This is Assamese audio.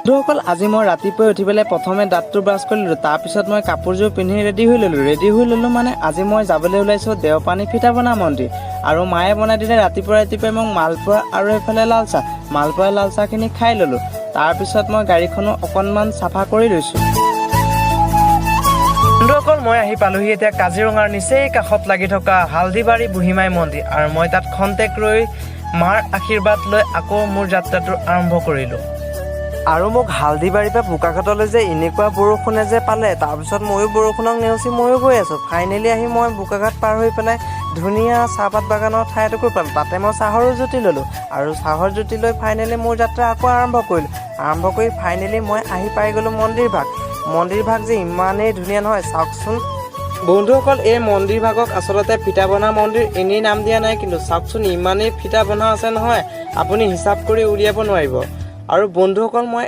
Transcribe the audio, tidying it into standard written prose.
বন্ধুসকল আজি মই ৰাতিপুৱাই উঠি পেলাই প্ৰথমে দাঁতটো ব্ৰাছ কৰিলোঁ। তাৰপিছত মই কাপোৰযোৰ পিন্ধি ৰেডি হৈ ল'লোঁ মানে আজি মই যাবলৈ ওলাইছোঁ দেওপানী ফিতাবনা মন্দিৰ। আৰু মায়ে বনাই দিলে ৰাতিপুৱাই মোক মালপোৱা আৰু এইফালে লাল চাহখিনি খাই ল'লোঁ। তাৰপিছত মই গাড়ীখনো অকণমান চাফা কৰি লৈছোঁ। বন্ধুসকল মই আহি পালোহি এতিয়া কাজিৰঙাৰ নিচেই কাষত লাগি থকা হালদিবাৰী বুঢ়ীমাই মন্দিৰ। আৰু মই তাত খন্তেক ৰৈ মাৰ আশীৰ্বাদ লৈ আকৌ মোৰ যাত্ৰাটো আৰম্ভ কৰিলোঁ। আৰু মোক হালদিবাৰীৰ পৰা বোকাখাটলৈ যে এনেকুৱা বৰষুণে যে পালে, তাৰপিছত ময়ো বৰষুণক নেওচি ময়ো গৈ আছোঁ। ফাইনেলি আহি মই বোকাখাট পাৰ হৈ পেলাই ধুনীয়া চাহপাত বাগানৰ ঠাই এটুকুৰ পালোঁ। তাতে মই চাহৰো জুতি ল'লোঁ আৰু চাহৰ জুতি লৈ ফাইনেলি মোৰ যাত্ৰা আকৌ আৰম্ভ কৰি ফাইনেলি মই আহি পাই গ'লোঁ মন্দিৰ ভাগ যে ইমানেই ধুনীয়া নহয় চাওকচোন। বন্ধুসকল এই মন্দিৰ ভাগক আচলতে ফিতাবনা মন্দিৰ এনেই নাম দিয়া নাই, কিন্তু চাওকচোন ইমানেই ফিতা বনা আছে নহয় আপুনি হিচাপ কৰি উলিয়াব নোৱাৰিব। আৰু বন্ধুসকল মই